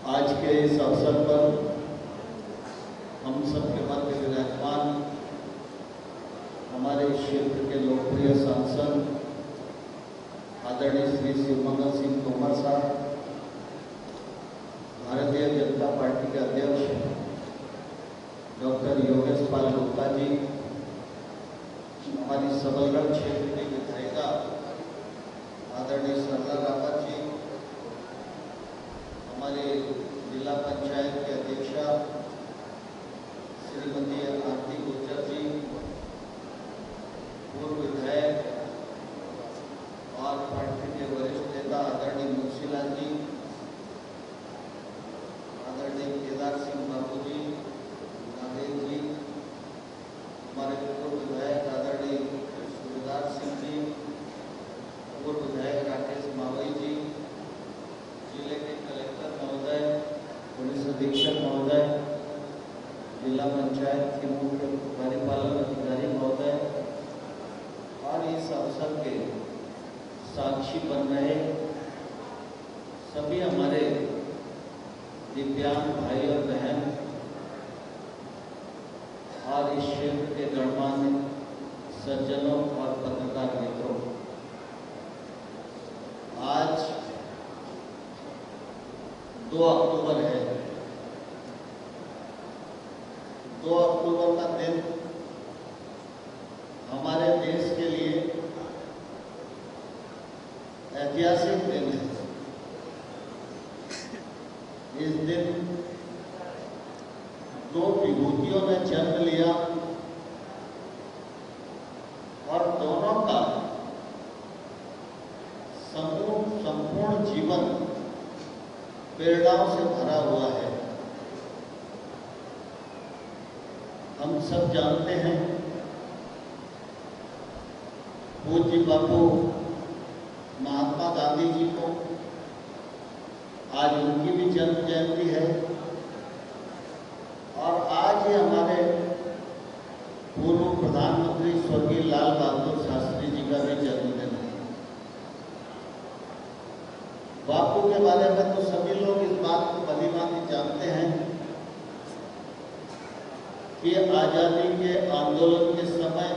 आज के इस अवसर पर हम सबके मध्य विराजमान हमारे क्षेत्र के लोकप्रिय सांसद आदरणीय श्री शिवमंगल सिंह तोमर साहब, भारतीय जनता पार्टी के अध्यक्ष डॉक्टर योगेश पाल गुप्ता जी, हमारी सबलगढ़ क्षेत्र की विधायिका आदरणीय सरला रावत जी, हमारे जिला पंचायत के अध्यक्षा श्रीमती आरती गुर्जर जी, पूर्व विधायक और पार्टी के वरिष्ठ नेता आदरणीय मुंशीलाल जी, आदरणीय केदार सिंह बाबू जी, नागेश जी, हमारे पूर्व विधायक आदरणीय सूर्यदास सिंह जी, पूर्व विधायक राकेश मावई जी, जिले के कलेक्टर महोदय, पुलिस अधीक्षक महोदय, जिला पंचायत के मुख्य कार्यपालन अधिकारी महोदय और इस अवसर के साक्षी बन रहे सभी हमारे दिव्यांग भाई और बहन और इस क्षेत्र के गणमान्य सज्जनों और पत्रकार मित्रों, आज 2 अक्टूबर है। 2 अक्टूबर का दिन हमारे देश के लिए ऐतिहासिक दिन है। इस दिन 2 विभूतियों ने जन्म लिया और दोनों का संपूर्ण जीवन प्रेरणाओं से भरा हुआ है। हम सब जानते हैं पूज्य बापू महात्मा गांधी जी को, आज उनकी भी जन्म जयंती है और आज ही हमारे पूर्व प्रधानमंत्री स्वर्गीय लाल बहादुर शास्त्री जी का भी जन्मदिन है। बापू के बारे में तो सभी लोग इस बात को भलीभांति जानते हैं कि आजादी के आंदोलन के समय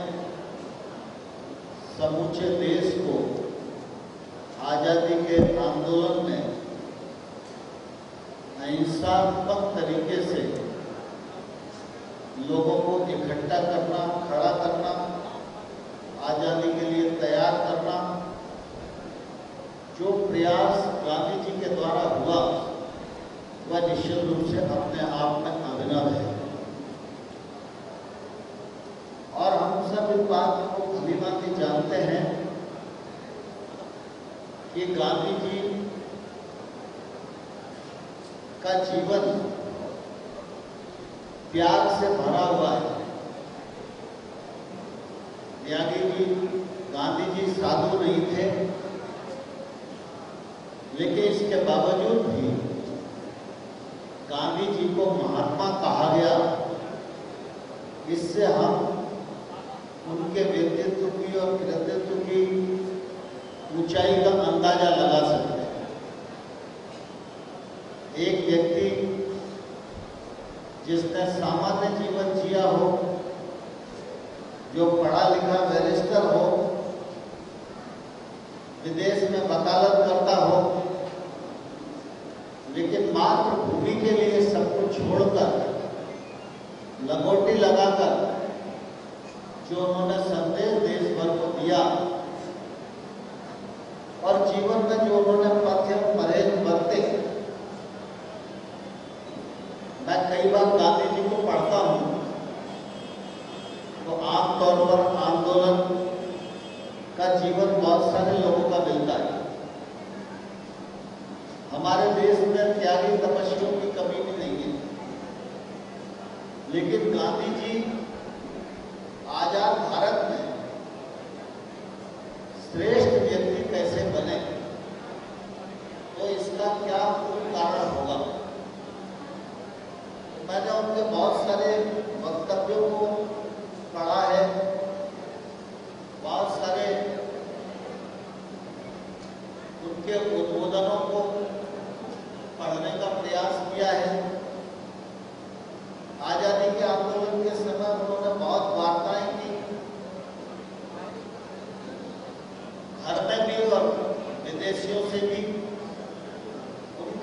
समूचे देश को आजादी के आंदोलन में अहिंसात्मक तरीके से लोगों को इकट्ठा करना, खड़ा करना, आजादी के लिए तैयार करना, जो प्रयास गांधी जी के द्वारा हुआ वह निश्चित रूप से अपने आप में अभिनव है। और हम सब इस बात को भलीभांति जानते हैं कि गांधी जी का जीवन त्याग से भरा हुआ है। गांधी जी साधु नहीं थे, लेकिन इसके बावजूद भी गांधी जी को महात्मा कहा गया। इससे हम उनके व्यक्तित्व की और कृतित्व की ऊंचाई का अंदाजा लगा सकते हैं। एक व्यक्ति जिसने सामान्य जीवन जिया हो, जो पढ़ा लिखा बैरिस्टर हो, विदेश में वकालत करता हो, लेकिन मातृभूमि के लिए सब कुछ छोड़कर, लंगोटी लगाकर जो उन्होंने संदेश देश भर को दिया और जीवन में जो उन्होंने पथ परहेज बरते। मैं कई बार गांधी जी को पढ़ता हूं तो आमतौर पर आंदोलन का जीवन बहुत सारे लोगों का मिलता है। हमारे देश में त्यागी तपस्वियों की कमी भी नहीं है, लेकिन गांधी जी आजाद भारत में श्रेष्ठ व्यक्ति कैसे बने, तो इसका क्या मूल कारण होगा। मैंने उनके बहुत सारे वक्तव्यों को पढ़ा है, बहुत सारे उनके उद्बोधनों को पढ़ने का प्रयास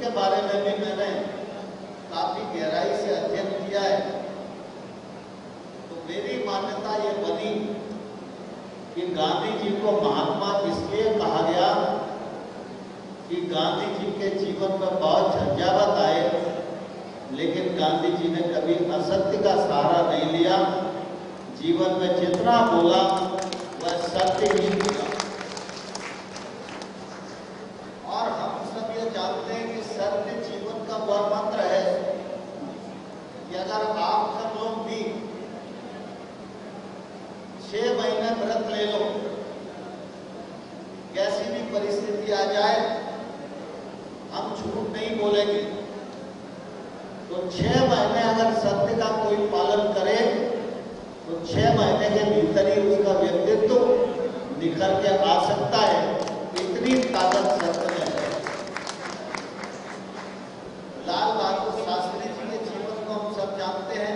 के बारे में भी मैंने काफी गहराई से अध्ययन किया है, तो मेरी मान्यता ये बनी कि गांधी जी को महात्मा इसलिए कहा गया कि गांधी जी के जीवन में बहुत झंझावत आए, लेकिन गांधी जी ने कभी असत्य का सहारा नहीं लिया। जीवन में जितना बोला वह सत्य ही बोला। और हम सब ये जानते हैं कि सत्य जीवन का वह मंत्र है कि अगर आप सब लोग भी 6 महीने व्रत ले लो, कैसी भी परिस्थिति आ जाए हम झूठ नहीं बोलेंगे, तो 6 महीने अगर सत्य का कोई पालन करे तो 6 महीने के भीतर ही उसका व्यक्तित्व निखर के आ सकता है। इतनी ताकत सत्य में है। लाल बहादुर शास्त्री जी के जीवन को हम सब जानते हैं।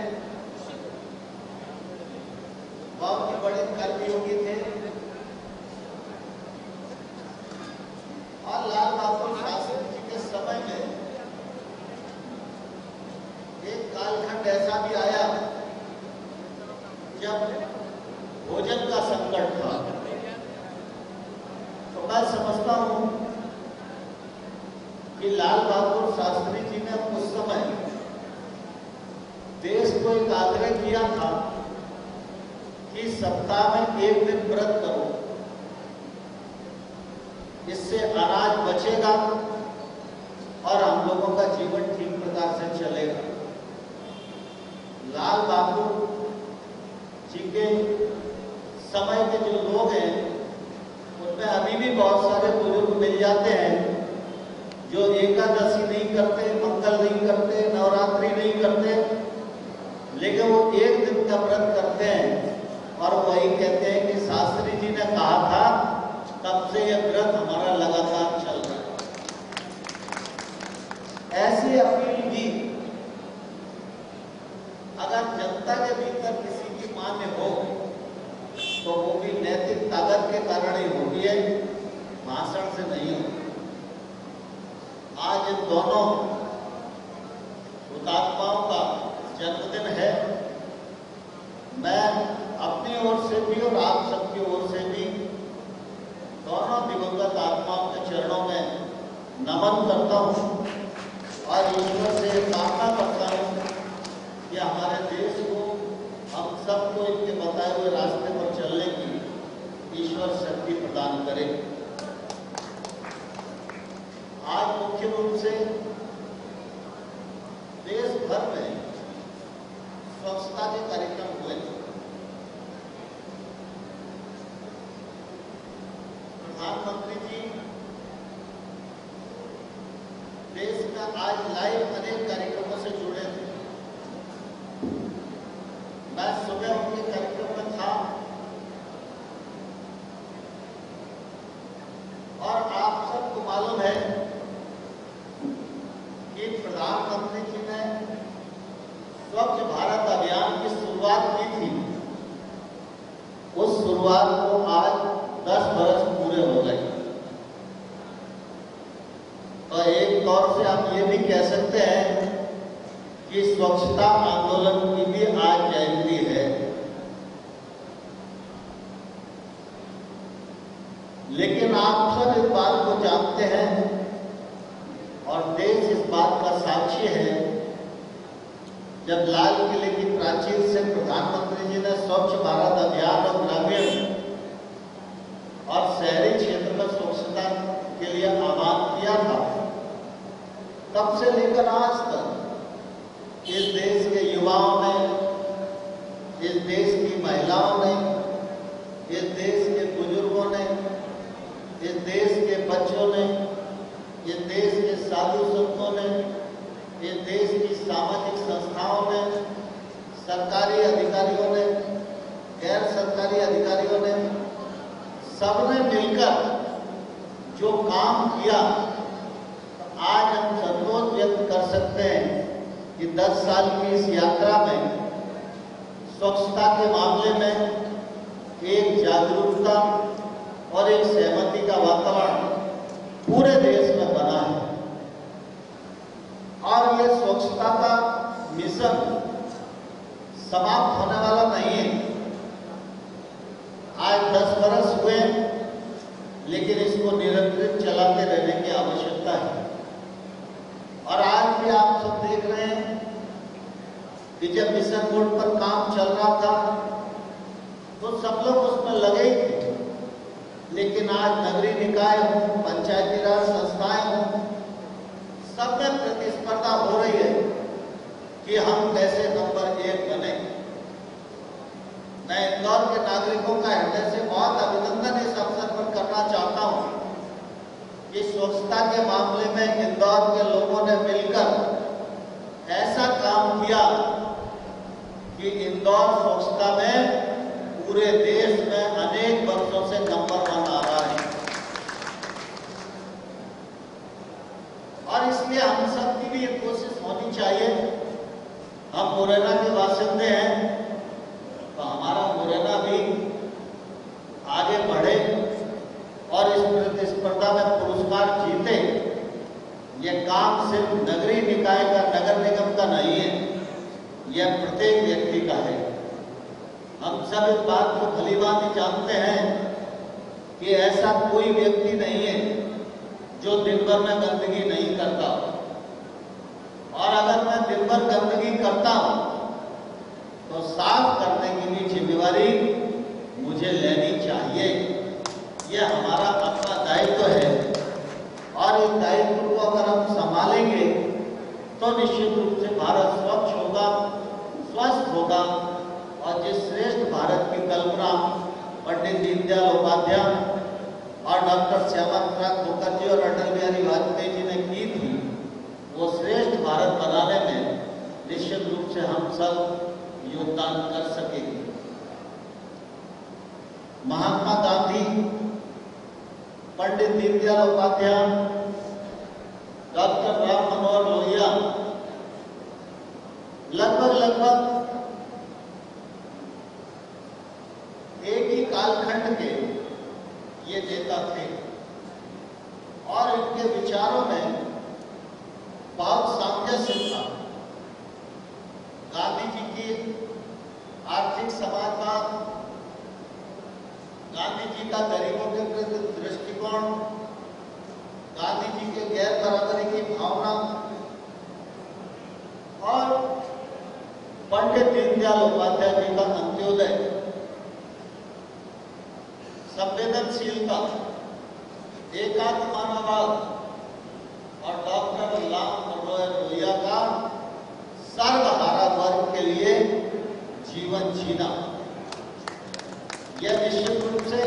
बहुत ही बड़े कर्मयोगी थे और लाल बहादुर शास्त्री जी के समय में एक कालखंड ऐसा भी आया जब भोजन का संकट था। तो मैं समझता हूं कि लाल बहादुर शास्त्री जी ने उस समय देश को एक आग्रह किया था कि सप्ताह में एक दिन व्रत करो, इससे अनाज बचेगा और हम लोगों का जीवन ठीक प्रकार से चलेगा। लाल बहादुर जी के समय के जो लोग हैं उनमें अभी भी बहुत सारे बुजुर्ग मिल जाते हैं जो एकादशी नहीं करते, मंगल नहीं करते, नवरात्रि नहीं करते, लेकिन वो एक दिन का व्रत करते हैं और वही कहते हैं कि शास्त्री जी ने कहा था, तब से यह व्रत हमारा लगातार चल रहा है। ऐसी अपील भी अगर जनता के भीतर किसी की मान्य हो तो वो भी नैतिक ताकत के कारण ही होती है, भाषण से नहीं होती। आज इन दोनों हुतात्माओं का जन्मदिन है। मैं अपनी ओर से भी और आप सबकी ओर से भी दोनों दिवंगत आत्माओं के चरणों में नमन करता हूँ और ईश्वर से प्रार्थना करता हूँ कि हमारे देश को, हम सबको इनके बताए हुए रास्ते पर चलने की ईश्वर शक्ति प्रदान करे। आज मुख्य रूप से देश भर में स्वच्छता के कार्यक्रम हुए। प्रधानमंत्री जी देश में आज लाइव अनेक कार्यक्रमों से जुड़े थे। मैं सुबह उनके कार्यक्रम में था और आप सबको मालूम है कि प्रधानमंत्री जी ने स्वच्छ भारत अभियान की शुरुआत की थी। उस शुरुआत को आज 10 बरस पूरे हो गए। तो एक तौर से हम ये भी कह सकते हैं कि स्वच्छता आंदोलन की भी आज जयंती है। लेकिन आप सब इस बात को जानते हैं और देश इस बात का साक्षी है, जब लाल किले की प्राचीर से प्रधानमंत्री जी ने स्वच्छ भारत अभियान और ग्रामीण और शहरी क्षेत्र में स्वच्छता के लिए आह्वान किया था, तब से लेकर आज तक इस देश के युवाओं ने, इस देश की महिलाओं ने, इस देश के बुजुर्गों ने, इस देश के बच्चों ने, इस देश के साधु संतों ने, इस देश की सामाजिक संस्थाओं ने, सरकारी अधिकारियों ने, गैर सरकारी अधिकारियों ने, सबने मिलकर जो काम किया, आज हम संतोष व्यक्त कर सकते हैं कि 10 साल की इस यात्रा में स्वच्छता के मामले में एक जागरूकता और एक सहमति का वातावरण पूरे देश में बना है। स्वच्छता का मिशन समाप्त होने वाला नहीं है। आज 10 वर्ष हुए, लेकिन इसको निरंतर चलाते रहने की आवश्यकता है। और आज भी आप सब देख रहे हैं कि जब मिशन मोड पर काम चल रहा था तो सब लोग उसमें लगे ही थे, लेकिन आज नगरीय निकाय हो, पंचायती राज संस्थाएं हो, सब में प्रतिस्पर्धा हो रही है कि हम कैसे नंबर 1 बने। मैं इंदौर के नागरिकों का हृदय से बहुत अभिनंदन इस अवसर पर करना चाहता हूं कि स्वच्छता के मामले में इंदौर के लोगों ने मिलकर ऐसा काम किया कि इंदौर स्वच्छता में पूरे देश में अनेक वर्षों से नंबर 1 आ रहा है। और इसलिए हम सब की भी ये कोशिश होनी चाहिए। हम मुरैना के बासिंदे हैं तो हमारा मुरैना भी आगे बढ़े और इस प्रतिस्पर्धा में पुरस्कार जीते। ये काम सिर्फ नगरीय निकाय का, नगर निगम का नहीं है, यह प्रत्येक व्यक्ति का है। हम सब इस बात को भलीभांति जानते हैं कि ऐसा कोई व्यक्ति नहीं है जो दिन भर में गंदगी नहीं करता। और अगर मैं दिन भर गंदगी करता हूं तो साफ करने की भी जिम्मेवारी मुझे लेनी चाहिए। यह हमारा अपना दायित्व है और इस दायित्व को अगर हम संभालेंगे तो निश्चित रूप से भारत स्वच्छ होगा, स्वस्थ होगा। और जिस श्रेष्ठ भारत की कल्पना पंडित दीनदयाल उपाध्याय और डॉक्टर श्यामा प्रसाद मुखर्जी और अटल बिहारी वाजपेयी जी ने की थी, वो श्रेष्ठ भारत बनाने में निश्चित रूप से हम सब योगदान कर सकेंगे। महात्मा गांधी, पंडित दीनदयाल उपाध्याय, डॉक्टर राम मनोहर लोहिया लगभग एक ही कालखंड के ये नेता थे और इनके विचारों में बहुत सामंजस्य था। गांधी जी की आर्थिक समाजवाद, गांधी जी का गरीबों के प्रति दृष्टिकोण, गांधी जी के गैर बराबरी की भावना और पंडित दीनदयाल उपाध्याय जी का अंत्योदय, संवेदनशीलता, एकात्म मानववाद और डॉक्टर राम मनोहर लोहिया का सर्वहारा वर्ग के लिए जीवन जीना, यह निश्चित रूप से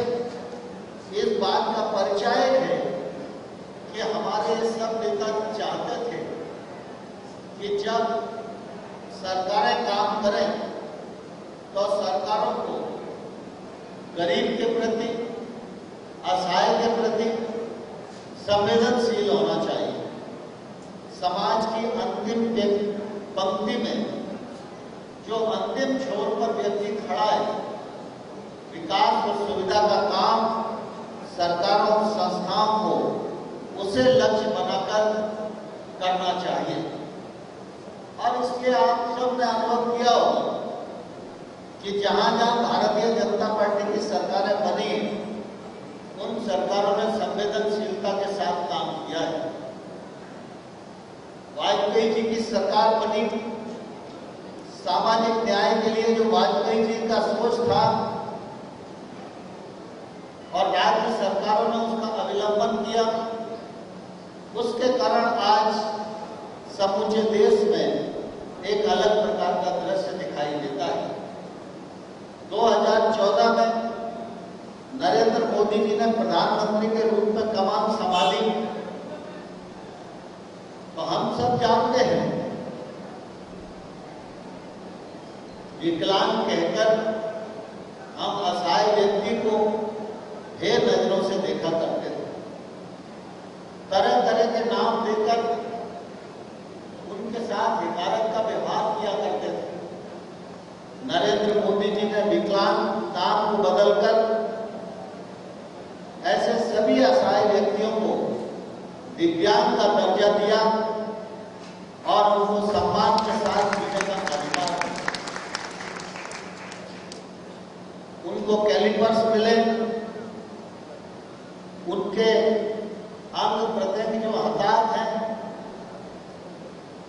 इस बात का परिचय है कि हमारे सब नेता चाहते थे कि जब सरकारें काम करें तो सरकारों को गरीब के प्रति, असहाय के प्रति संवेदनशील होना चाहिए। समाज की अंतिम पंक्ति में जो अंतिम छोर पर व्यक्ति खड़ा है, विकास और सुविधा का काम सरकारों और संस्थाओं को उसे लक्ष्य बनाकर करना चाहिए। और इसके आप सबने अनुभव किया होगा कि जहां जहां भारतीय जनता पार्टी की सरकारें बनी, उन सरकारों ने संवेदनशीलता के साथ काम किया है। वाजपेयी जी की सरकार बनी, सामाजिक न्याय के लिए जो वाजपेयी जी का सोच था और राज्य सरकारों ने उसका अवलंबन किया, उसके कारण आज समूचे देश में एक अलग प्रकार का दृश्य दिखाई देता है। 2014 में नरेंद्र मोदी जी ने प्रधानमंत्री के रूप में कमान संभाली तो हम सब जानते हैं, विकलांग कहकर हम असहाय व्यक्ति को ढेर नजरों से देखा करते थे। तरह तरह के नाम देकर उनके साथ हिकारत का व्यवहार किया करते थे। नरेंद्र मोदी जी ने विकलांग नाम को बदलकर ऐसे सभी असहाय व्यक्तियों को दिव्यांग का दर्जा दिया और उनको सम्मान के साथ जीने का अधिकार है। उनको कैलिपर्स मिले, उनके अंग प्रत्यंग जो हताहत हैं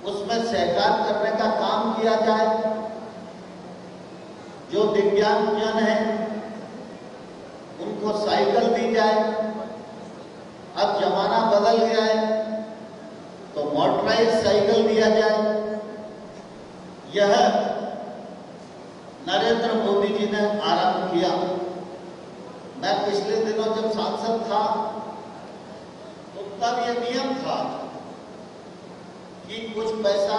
उसमें सहकार करने का काम किया जाए। जो दिव्यांगजन हैं उनको साइकिल दी जाए। अब जमाना बदल गया है तो मोटराइज साइकिल दिया जाए। यह नरेंद्र मोदी जी ने आरंभ किया। मैं पिछले दिनों जब सांसद था तो तब यह नियम था कि कुछ पैसा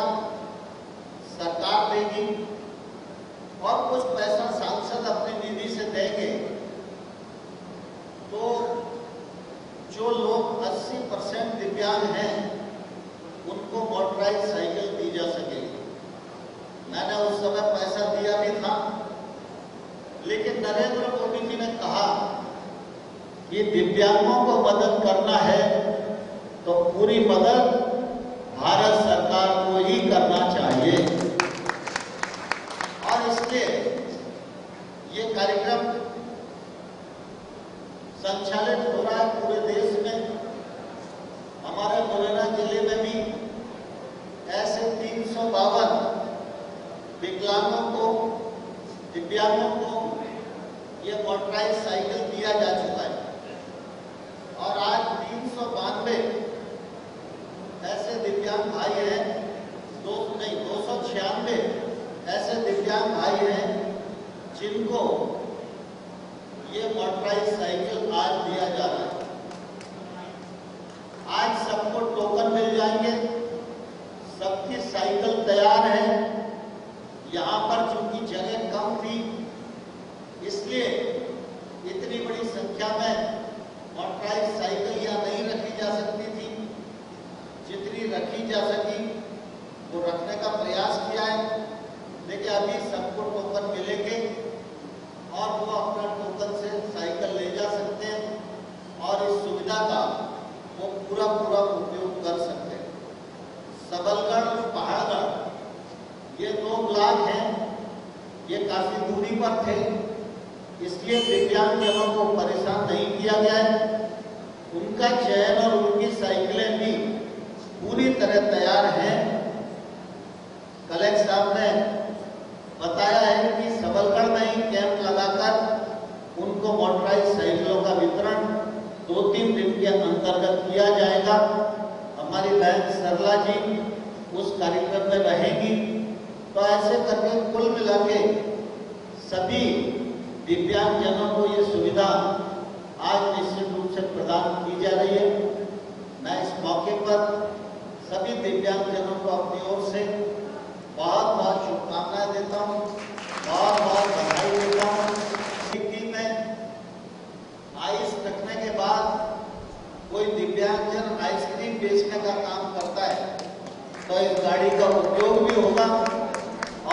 सरकार देगी और कुछ पैसा सांसद अपनी निधि से देंगे, तो जो लोग 80% दिव्यांग हैं उनको मोटराइज साइकिल दी जा सकेगी। मैंने उस समय पैसा दिया भी था, लेकिन नरेंद्र मोदी जी ने कहा कि दिव्यांगों को मदद करना है तो पूरी मदद भारत सरकार को ही करना चाहिए। और इसलिए ये कार्यक्रम संचालित हो रहा है पूरे देश में। हमारे मुरैना जिले में भी ऐसे 352 विकलांगों को, दिव्यांगों को ये मोटराइज साइकिल दिया जा चुका है। और आज 392 ऐसे दिव्यांग भाई हैं, 296 ऐसे दिव्यांग भाई हैं जिनको ये मोटराइज साइकिल आज दिया जा रहा है। आज सबको टोकन मिल जाएंगे, सबकी साइकिल तैयार है। यहाँ पर चूंकि जगह कम थी इसलिए इतनी बड़ी संख्या में मोटराइज साइकिल यहाँ नहीं रखी जा सकती थी। जितनी रखी जा सकी वो रखने का प्रयास किया है, लेकिन अभी सबको टोकन मिलेंगे और वो अपना टोकन से साइकिल ले जा सकते हैं और इस सुविधा का वो पूरा उपयोग कर सकते हैं। सबलगढ़ और पहाड़गढ़ ये 2 ब्लॉक हैं, ये काफी दूरी पर थे, इसलिए दिव्यांगजनों को परेशान नहीं किया गया है। उनका चयन और उनकी साइकिलें भी पूरी तरह तैयार हैं। कलेक्टर साहब ने बताया है कि सबलगढ़ में ही कैंप लगाकर उनको मोटराइज साइकिलों का वितरण 2-3 दिन के अंतर्गत किया जाएगा। हमारी बहन सरला जी उस कार्यक्रम में रहेंगी। तो ऐसे करके कुल मिला के सभी दिव्यांगजनों को ये सुविधा आज निश्चित रूप से प्रदान की जा रही है। मैं इस मौके पर सभी दिव्यांगजनों को अपनी ओर से बहुत बहुत शुभकामनाएं देता हूँ, बहुत बहुत बधाई देता हूँ। डिक्की में आइस रखने के बाद कोई दिव्यांगजन आइसक्रीम बेचने का काम करता है तो इस गाड़ी का उपयोग भी होगा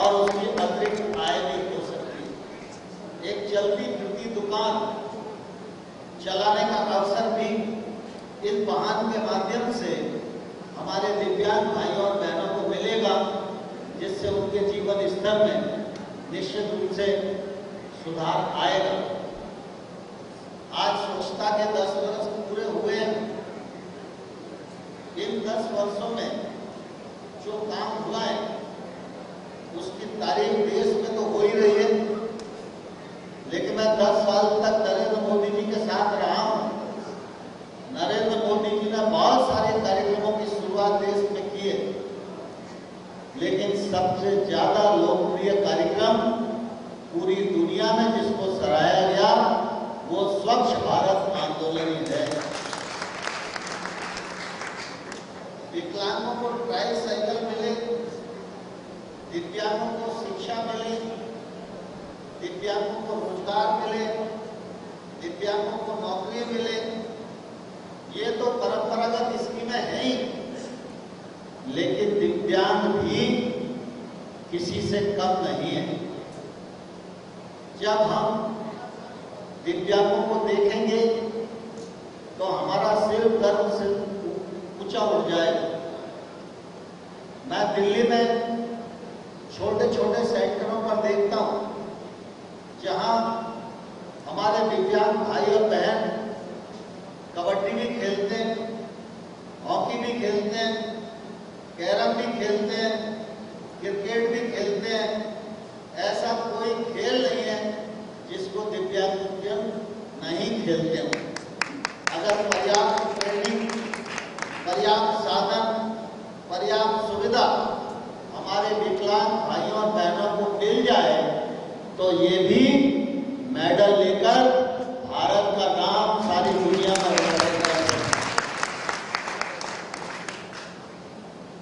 और उसकी अतिरिक्त आय भी हो सकती है। एक चलती फिरती दुकान चलाने का अवसर भी इस वाहन के माध्यम से हमारे दिव्यांग भाइयों और बहनों को मिलेगा, जिससे उनके जीवन स्तर में निश्चित रूप से सुधार आएगा। आज स्वच्छता के 10 वर्ष पूरे हुए हैं। इन 10 वर्षों में जो काम हुआ है उसकी तारीफ देश में तो हो ही रही है, लेकिन मैं 10 साल तक नरेंद्र मोदी जी के साथ रहा हूं। नरेंद्र मोदी जी ने बहुत सारे कार्यक्रमों की शुरुआत देश में की है, लेकिन सबसे ज्यादा लोकप्रिय कार्यक्रम पूरी दुनिया में जिसको सराहा गया वो स्वच्छ भारत आंदोलन ही है। विकलांगों को ट्राईसाइकिल मिले, दिव्यांगों को शिक्षा मिले, दिव्यांगों को रोजगार मिले, दिव्यांगों को नौकरी मिले, ये तो परंपरागत स्कीमें हैं ही, लेकिन दिव्यांग भी किसी से कम नहीं है। जब हम दिव्यांगों को देखेंगे तो हमारा सिर गर्व से ऊंचा उठ जाएगा। मैं दिल्ली में छोटे छोटे सेंटरों पर देखता हूँ जहाँ हमारे दिव्यांग भाई और बहन कबड्डी भी खेलते हैं, हॉकी भी खेलते हैं, कैरम भी खेलते हैं, क्रिकेट भी खेलते हैं। ऐसा कोई खेल नहीं है जिसको दिव्यांगजन नहीं खेलते हो। अगर पर्याप्त ट्रेनिंग, पर्याप्त साधन, पर्याप्त सुविधा हमारे विकलांग भाइयों और बहनों को मिल जाए तो ये भी मेडल लेकर भारत का नाम सारी दुनिया में रोशन करेंगे।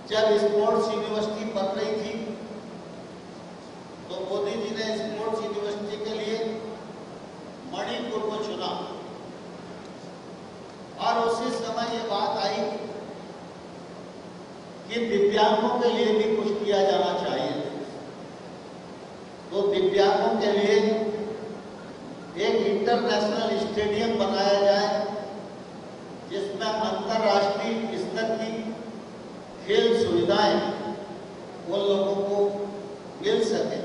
जब स्पोर्ट्स यूनिवर्सिटी बन रही थी तो मोदी जी ने स्पोर्ट्स यूनिवर्सिटी के लिए मणिपुर को चुना और उसी समय ये बात आई कि दिव्यांगों के लिए भी कुछ किया जाना चाहिए। तो दिव्यांगों के लिए एक इंटरनेशनल स्टेडियम बनाया जाए जिसमें अंतर्राष्ट्रीय स्तर की खेल सुविधाएं उन लोगों को मिल सके।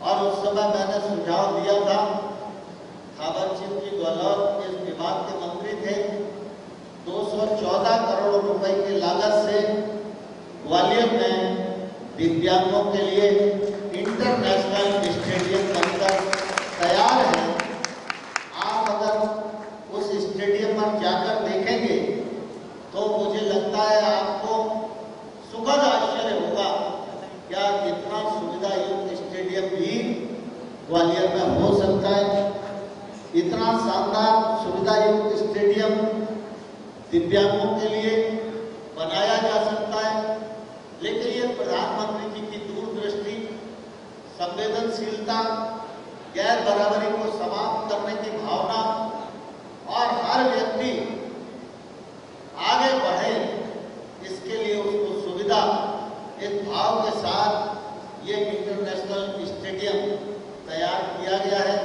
और उस समय मैंने सुझाव दिया था, थावरचंद जी गहलोत इस विभाग के मंत्री थे। 214 करोड़ रुपए की लागत से ग्वालियर में दिव्यांगों के लिए इंटरनेशनल स्टेडियम बनकर तैयार है। आप अगर उस स्टेडियम पर जाकर देखेंगे तो मुझे लगता है आपको सुखद आश्चर्य होगा, क्या इतना सुविधा युक्त स्टेडियम भी ग्वालियर में हो सकता है। इतना शानदार सुविधा युक्त स्टेडियम दिव्यांगों के लिए बनाया जा सकता है। लेकिन ये प्रधानमंत्री जी की दूरदृष्टि, संवेदनशीलता, गैर बराबरी को समाप्त करने की भावना और हर व्यक्ति आगे बढ़े, इसके लिए उसको सुविधा, इस भाव के साथ ये इंटरनेशनल स्टेडियम तैयार किया गया है।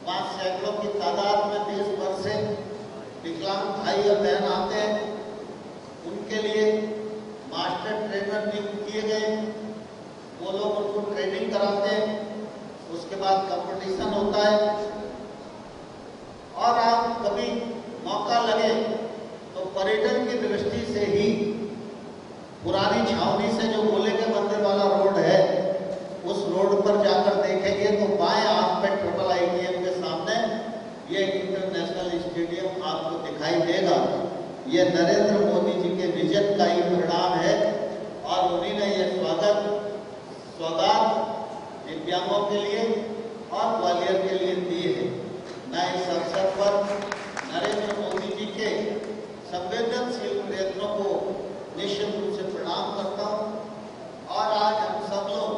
वहाँ सैकड़ों की तादाद में देश भर से विकलांग भाई और बहन आते हैं। उनके लिए मास्टर ट्रेनर नियुक्त किए गए, वो लोग उनको ट्रेनिंग कराते हैं। उसके बाद कंपटीशन होता है। और आप कभी मौका लगे तो पर्यटन की दृष्टि से ही पुरानी छावनी से जो गोले के मंदिर वाला रोड है, उस रोड पर जाकर देखेंगे तो बाएं हाथ पे ट्रिपल आईटीएम के सामने ये इंटरनेशनल स्टेडियम आपको दिखाई देगा। ये नरेंद्र मोदी जी के विजन का ही परिणाम है और उन्हीं ने ये सौगात दिव्यांगों के लिए और ग्वालियर के लिए दिए है। मैं इस अवसर पर नरेंद्र मोदी जी के संवेदनशील प्रयत्नों को निश्चित रूप से प्रणाम करता हूँ। और आज हम सब लोग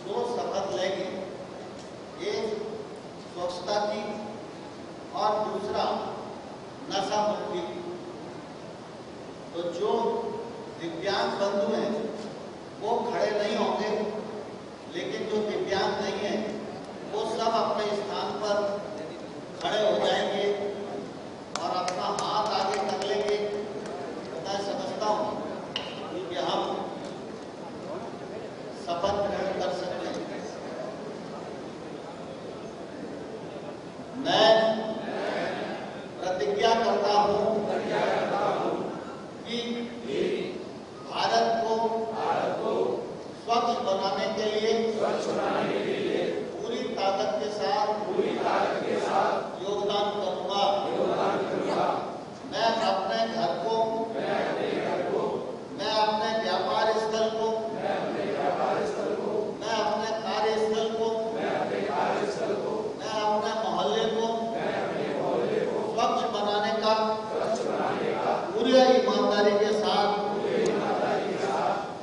दो शपथ लेंगे, एक स्वच्छता की और दूसरा नशा मुक्ति। तो जो दिव्यांग बंधु हैं वो खड़े नहीं होंगे, लेकिन जो दिव्यांग नहीं है वो सब अपने स्थान पर खड़े हो जाएंगे और अपना हाथ आगे कर लेंगे। मैं समझता हूँ कि हम शपथ ग्रहण कर सकते हैं। मैं प्रतिज्ञा करता हूँ कि भारत को स्वच्छ बनाने के लिए पूरी ताकत के साथ योगदान करूंगा। मैं अपने घर को, मैं अपने व्यापार स्थल को, मैं अपने कार्यस्थल को, मैं अपने मोहल्ले को स्वच्छ बनाने का पूरी ईमानदारी के साथ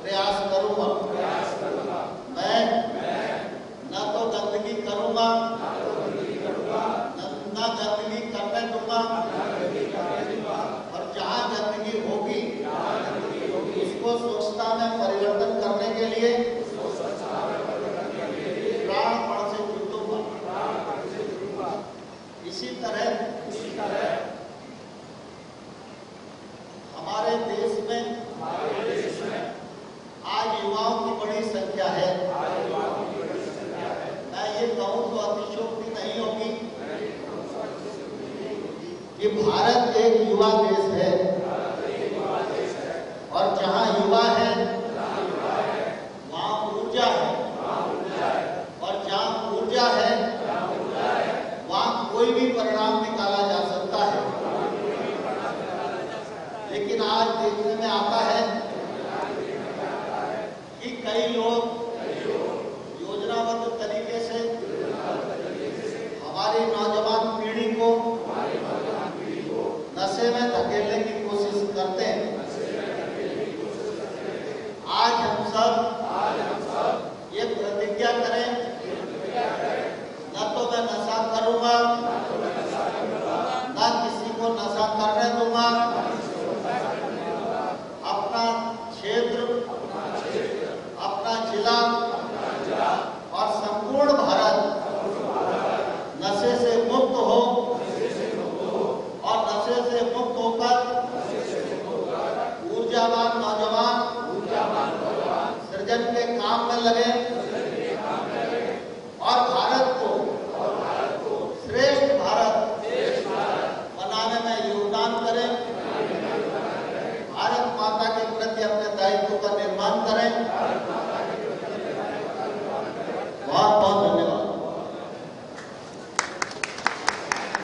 प्रयास करूंगा। मैं न तो गंदगी करूंगा, न गंदगी करने दूंगा, और जहां गंदगी होगी उसको स्वच्छता में परिवर्तन करने के लिए प्राणपण से जुट दूंगा। इसी तरह हमारे देश में बड़ी संख्या है। मैं ये कहूँ तो अतिशयोक्ति नहीं होगी कि भारत एक युवा देश है, और जहाँ युवा है वहाँ ऊर्जा है, और जहाँ ऊर्जा है वहाँ कोई भी परिणाम निकाला जा सकता है। लेकिन आज देखने में आता है कि कई लोग योजनाबद्ध तरीके से हमारी नौजवान पीढ़ी को नशे में धकेलने की कोशिश करते हैं। आज हम सब ये प्रतिज्ञा करें, न तो मैं नशा करूंगा, न किसी को नशा करने दूंगा। अपना क्षेत्र, अपना जिला और संपूर्ण भारत नशे से मुक्त हो, और नशे से मुक्त होकर ऊर्जावान नौजवान सृजन के काम में लगे।